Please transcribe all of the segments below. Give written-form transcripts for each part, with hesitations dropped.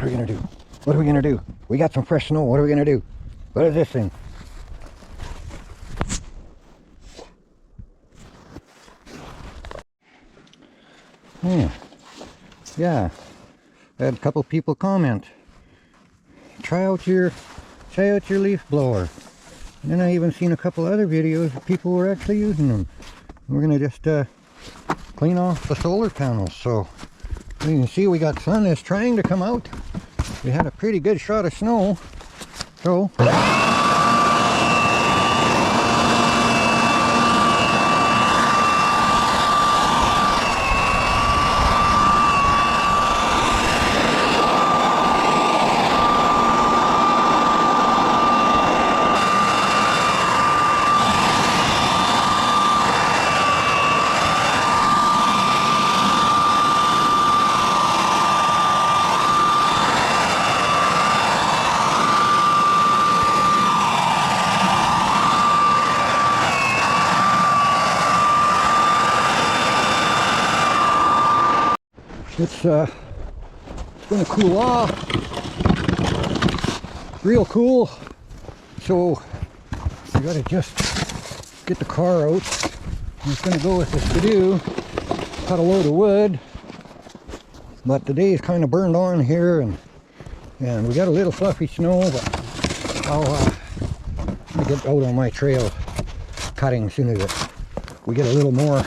are we gonna do? What are we gonna do? We got some fresh snow. What are we gonna do? What is this thing? Yeah, I had a couple people comment. Try out your leaf blower. And then I even seen a couple other videos of people were actually using them. We're gonna just clean off the solar panels. So you can see we got sun is trying to come out. We had a pretty good shot of snow. So it's gonna cool off real cool, so we gotta just get the car out. I'm just gonna go with the skidoo, cut a load of wood, but the day is kind of burned on here, and we got a little fluffy snow, but I'll get out on my trail cutting as soon as we get a little more.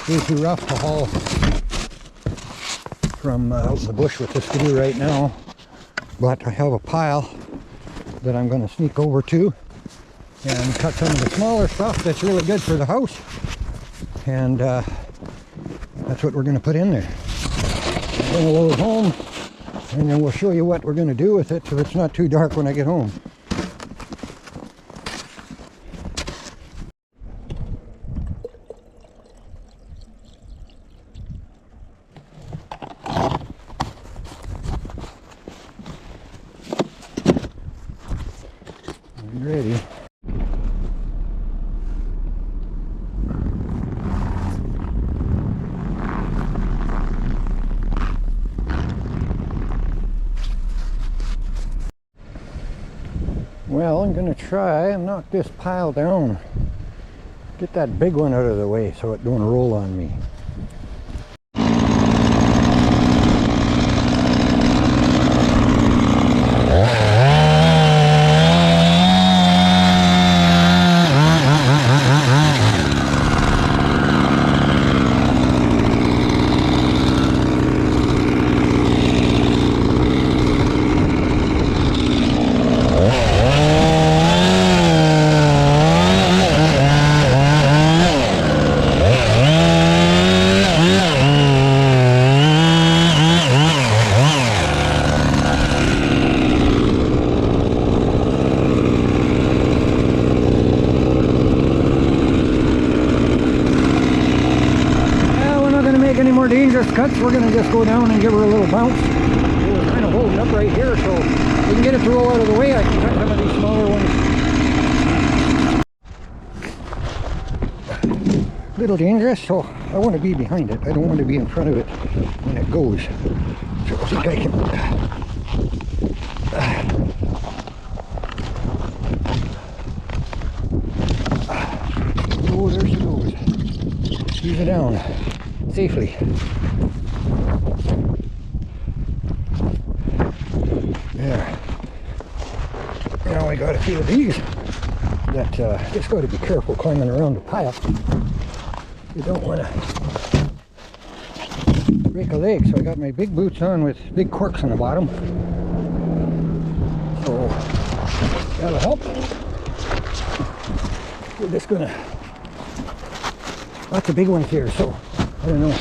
Way too rough to haul from out in the bush with the skidoo right now, but I have a pile that I'm going to sneak over to and cut some of the smaller stuff that's really good for the house, and that's what we're going to put in there. Bring a load home, and then we'll show you what we're going to do with it so it's not too dark when I get home. Ready. Well, I'm going to try and knock this pile down. Get that big one out of the way so it don't roll on me. Dangerous cuts, we're going to just go down and give her a little bounce. We're kind of holding up right here, so we can get it to roll out of the way. I can cut some of these smaller ones. Little dangerous, so I want to be behind it. I don't want to be in front of it when it goes. So I think I can. Oh, there she goes. Ease it down. Safely. There. Now I got a few of these that just got to be careful climbing around the pile. You don't want to break a leg. So I got my big boots on with big corks on the bottom. So that'll help. We're just gonna. Lots of big ones here, so. I don't know.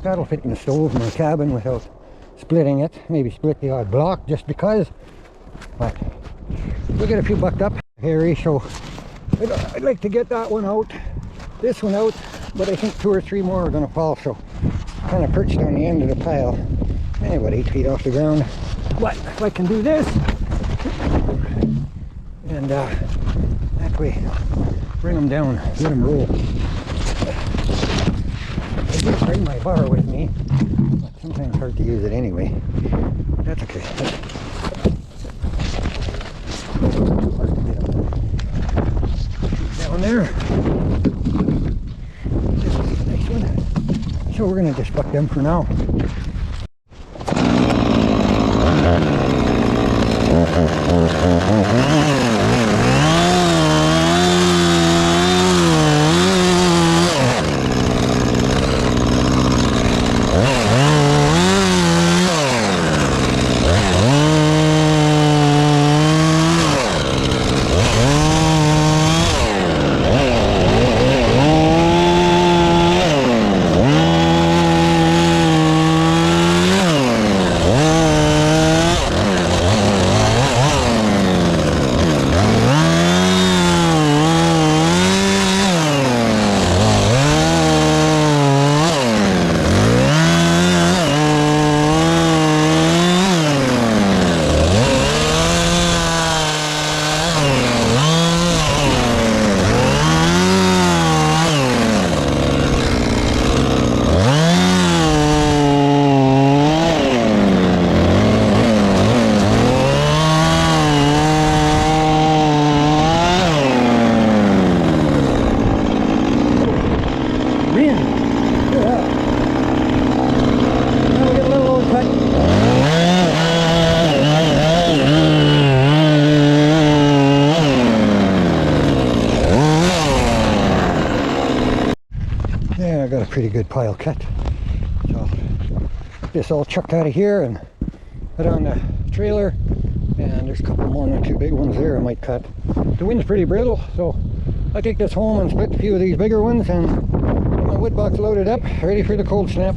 That'll fit in the stove in the cabin without splitting it. Maybe split the odd block just because. But we'll get a few bucked up. Hairy, so I'd like to get that one out, this one out, but I think 2 or 3 more are going to fall, so kind of perched on the end of the pile. About 8 feet off the ground. But if I can do this, and that way, bring them down, let them roll. I did bring my bar with me. Sometimes hard to use it anyway. That's okay. Down there. This is a nice one. So we're going to just buck them for now. Yeah, I got a pretty good pile cut. So this all chucked out of here and put on the trailer, and there's a couple more, not too big ones there I might cut. The wind's pretty brittle, so I take this home and split a few of these bigger ones and get my wood box loaded up, ready for the cold snap.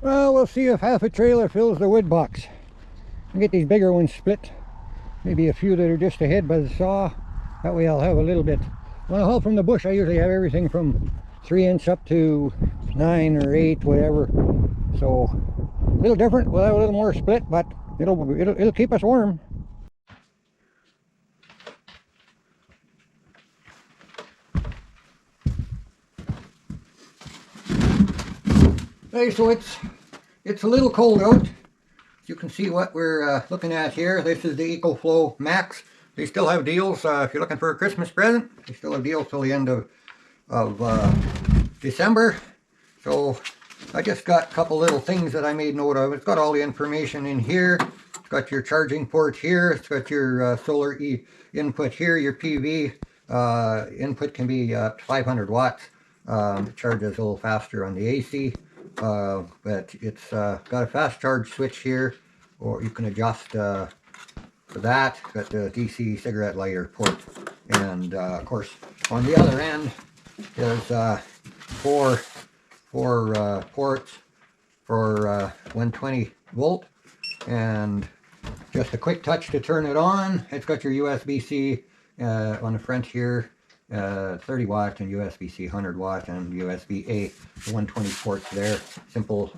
Well, we'll see if half a trailer fills the wood box. I'll get these bigger ones split. Maybe a few that are just ahead by the saw. That way I'll have a little bit. When I haul from the bush, I usually have everything from 3" up to 9 or 8, whatever. So a little different. We'll have a little more split, but it'll keep us warm. Okay, so it's a little cold out. You can see what we're looking at here. This is the EcoFlow Max. They still have deals if you're looking for a Christmas present. They still have deals till the end of December. So I just got a couple little things that I made note of. It's got all the information in here. It's got your charging port here. It's got your solar input here. Your PV input can be 500 watts. It charges a little faster on the AC. But it's got a fast charge switch here, or you can adjust for that. Got the DC cigarette lighter port, and of course on the other end there's four ports for 120 volt, and just a quick touch to turn it on. It's got your USB-C on the front here. 30 watt and USB-C 100 watt and USB-A 120 ports there. Simple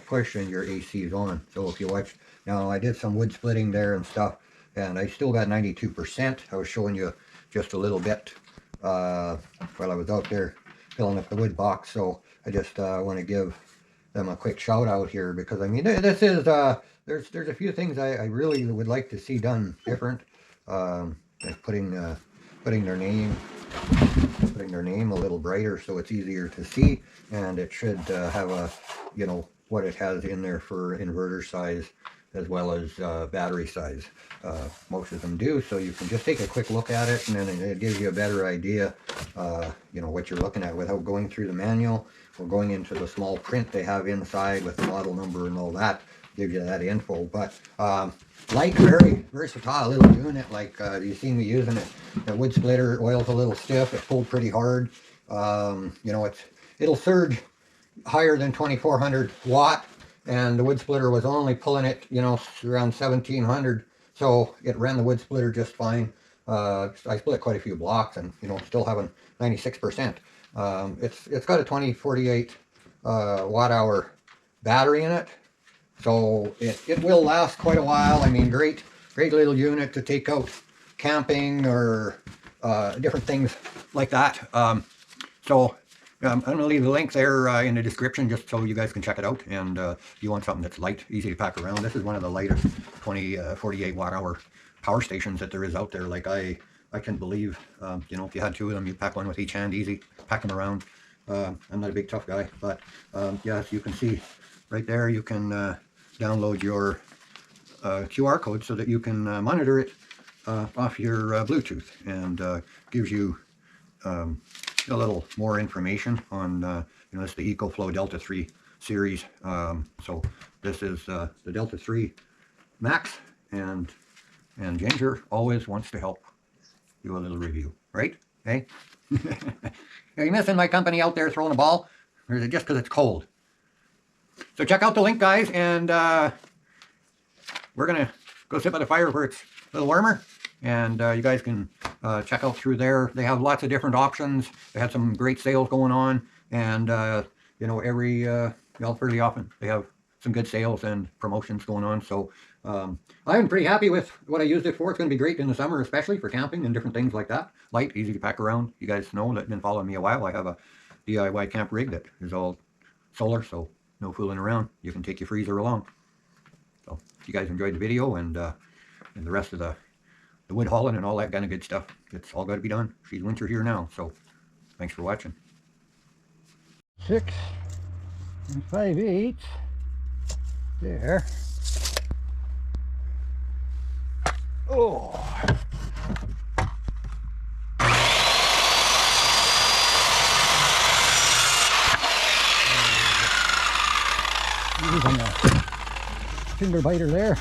push and your AC is on. So if you watch, now I did some wood splitting there and stuff, and I still got 92%. I was showing you just a little bit while I was out there filling up the wood box. So I just want to give them a quick shout out here, because I mean this is there's a few things I really would like to see done different. Like putting their name a little brighter so it's easier to see, and it should have a, you know, what it has in there for inverter size as well as battery size. Most of them do, so you can just take a quick look at it, and then it gives you a better idea, you know, what you're looking at without going through the manual or going into the small print they have inside with the model number and all that. Gives you that info. But light, very versatile little unit. Like you seen me using it. The wood splitter oil's a little stiff. It pulled pretty hard. You know, it'll surge higher than 2400 watt, and the wood splitter was only pulling it, you know, around 1700. So it ran the wood splitter just fine. I split quite a few blocks, and you know, still having 96%. It's got a 2048 watt hour battery in it, so it will last quite a while. I mean, great little unit to take out camping or different things like that. So I'm going to leave the link there in the description just so you guys can check it out. And if you want something that's light, easy to pack around, this is one of the lightest 48 watt hour power stations that there is out there. Like I can believe, you know, if you had two of them, you pack one with each hand, easy, pack them around. I'm not a big tough guy, but yes, you can see right there, you can download your QR code so that you can monitor it off your Bluetooth, and gives you a little more information on, you know, it's the EcoFlow Delta 3 series. So this is the Delta 3 Max, and Ginger always wants to help do a little review, right? Hey? Are you missing my company out there throwing a ball? Or is it just because it's cold? So check out the link, guys, and we're going to go sit by the fire where it's a little warmer, and you guys can check out through there. They have lots of different options. They have some great sales going on, and you know, well, fairly often they have some good sales and promotions going on. So I'm pretty happy with what I used it for. It's going to be great in the summer, especially for camping and different things like that. Light, easy to pack around. You guys know that have been following me a while. I have a DIY camp rig that is all solar, so no fooling around. You can take your freezer along. So if you guys enjoyed the video and the rest of the wood hauling and all that kind of good stuff, it's all got to be done. She's winter here now, so thanks for watching. 6 5/8 there. Oh. Using a finger biter there.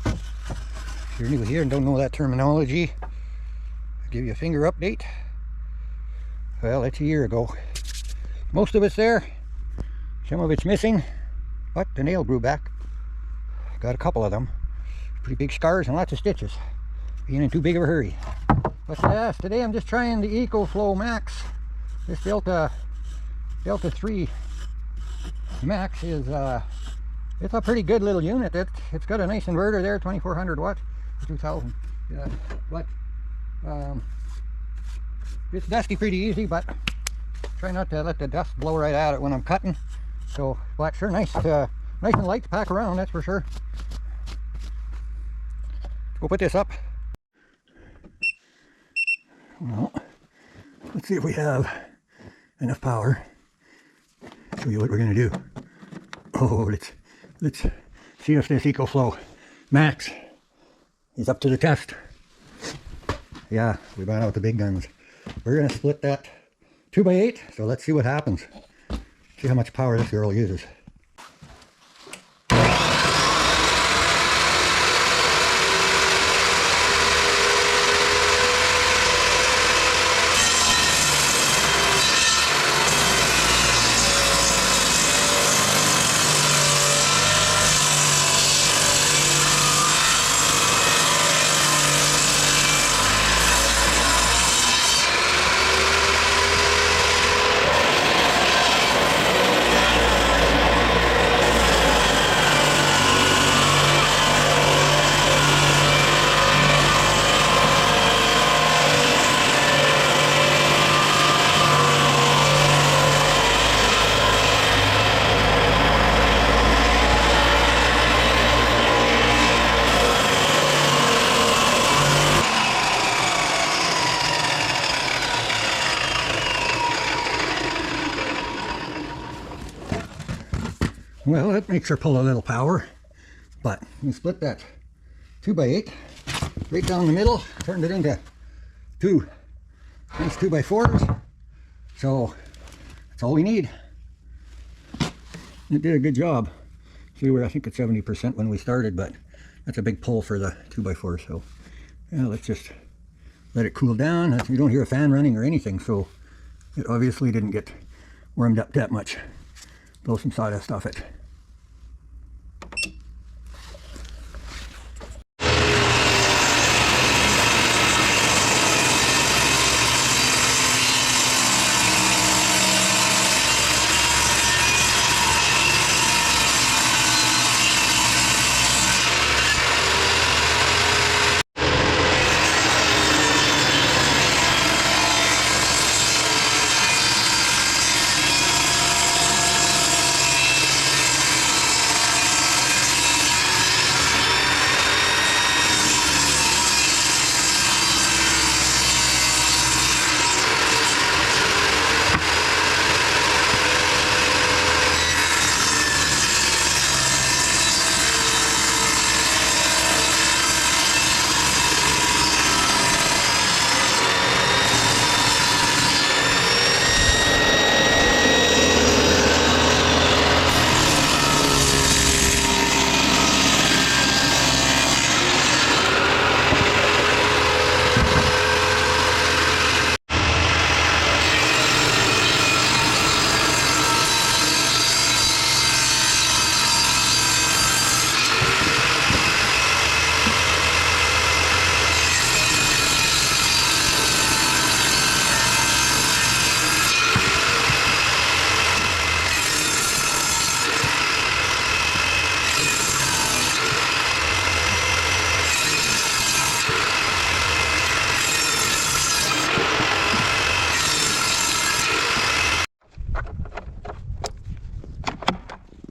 If you're new here and don't know that terminology, I'll give you a finger update. Well, it's a year ago. Most of it's there. Some of it's missing, but the nail grew back. Got a couple of them. Pretty big scars and lots of stitches. Being in too big of a hurry. But yes, today I'm just trying the EcoFlow Max. This Delta 3 Max is it's a pretty good little unit. It's got a nice inverter there, 2400 watt, 2000. Yeah, but it's dusty pretty easy, but try not to let the dust blow right at it when I'm cutting. So, but sure, nice and light to pack around, that's for sure. Let's go put this up. Well, let's see if we have enough power. Show you what we're gonna do. Oh, let's see if this EcoFlow Max is up to the test. Yeah, we brought out the big guns. We're gonna split that 2x8, so let's see what happens. See how much power this girl uses. Well, it makes her pull a little power. But you split that 2x8 right down the middle, turned it into two nice 2x4s. So that's all we need. It did a good job. See, we're I think at 70% when we started, but that's a big pull for the 2x4. So yeah, let's just let it cool down. You don't hear a fan running or anything, so it obviously didn't get warmed up that much. Blow some sawdust off it.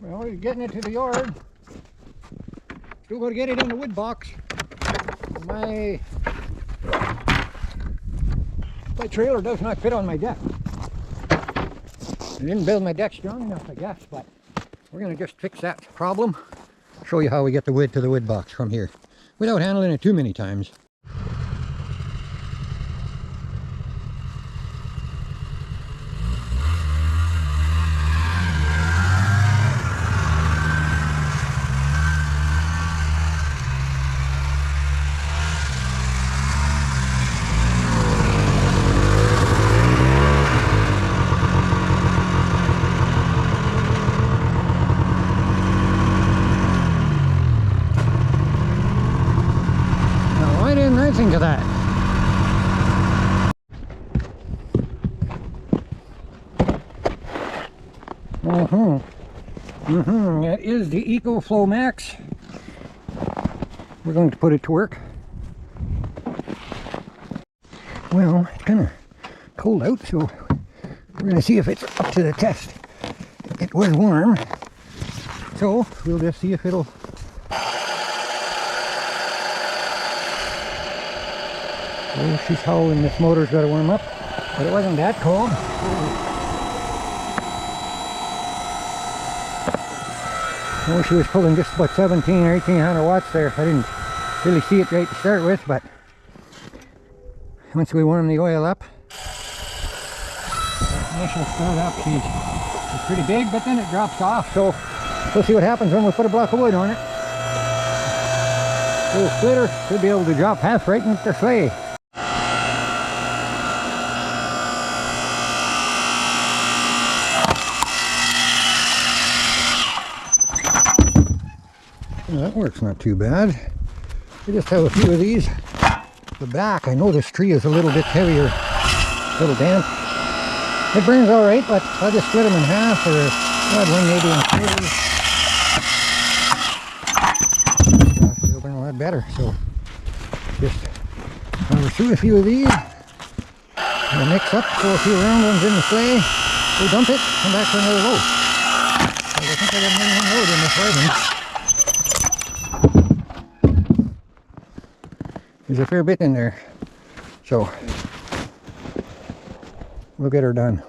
Well, we're getting it to the yard. Still got to get it in the wood box. My trailer does not fit on my deck. I didn't build my deck strong enough, I guess, but we're going to just fix that problem. Show you how we get the wood to the wood box from here without handling it too many times. Think of that. That is the EcoFlow Max. We're going to put it to work. Well, it's kind of cold out, so we're going to see if it's up to the test. It was warm, so we'll just see if it'll. Oh, she's howling. This motor's got to warm up, but it wasn't that cold. Oh, she was pulling just about 17 or 1800 watts there. I didn't really see it right to start with, but once we warm the oil up, initial start up, she's pretty big, but then it drops off. So we'll see what happens when we put a block of wood on it. Little splitter should be able to drop half right into the sleigh. Well, that works not too bad. We just have a few of these. The back, I know this tree is a little bit heavier, a little damp. It burns all right, but I'll just split them in half, or add one maybe in three. They'll burn a lot better. So just through a few of these. We'll mix up, throw a few round ones in the sleigh. We'll dump it, come back for another load. So I think I got another load in this wagon. There's a fair bit in there, so we'll get her done.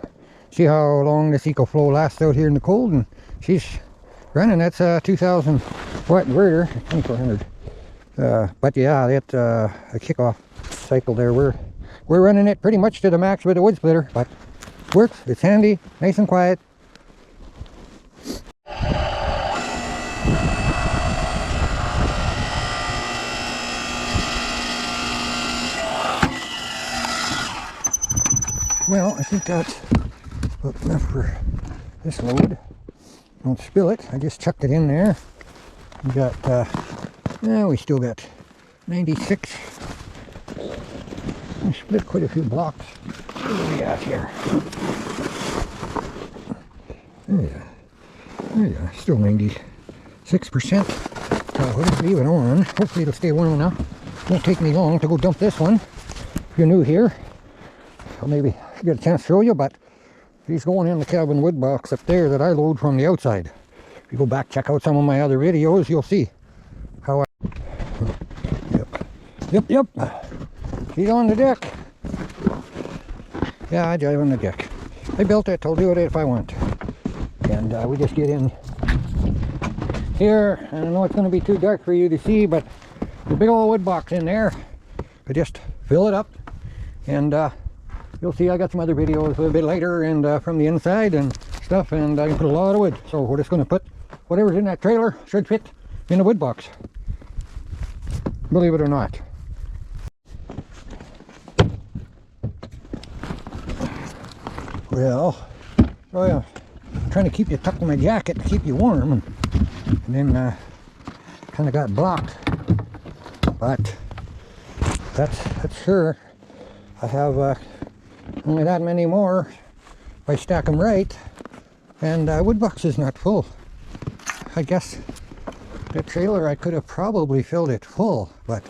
See how long this EcoFlow lasts out here in the cold, and she's running. That's a 2000 watt inverter, 2400. But yeah, it's a kickoff cycle there. We're running it pretty much to the max with a wood splitter, but works. It's handy, nice and quiet. Well, I think that's about enough for this load. Don't spill it. I just chucked it in there. We got, we still got 96. I split quite a few blocks. What do we got here? Yeah, still 96%. So we'll just leave it on. Hopefully it'll stay warm enough. Won't take me long to go dump this one. If you're new here, I'll maybe get a chance to show you, but he's going in the cabin wood box up there that I load from the outside. If you go back, check out some of my other videos, you'll see how I... Yep. He's on the deck. Yeah, I drive on the deck. I built it, I'll do it if I want. And we just get in here, and I know it's going to be too dark for you to see, but the big old wood box in there, I just fill it up, and you'll see I got some other videos a bit later, and from the inside and stuff, and I can put a lot of wood. So we're just going to put whatever's in that trailer should fit in a wood box. Believe it or not. Well, oh yeah, I'm trying to keep you tucked in my jacket to keep you warm, and then kind of got blocked. But that's sure. I have only that many more if I stack them right, and wood box is not full. I guess the trailer I could have probably filled it full, but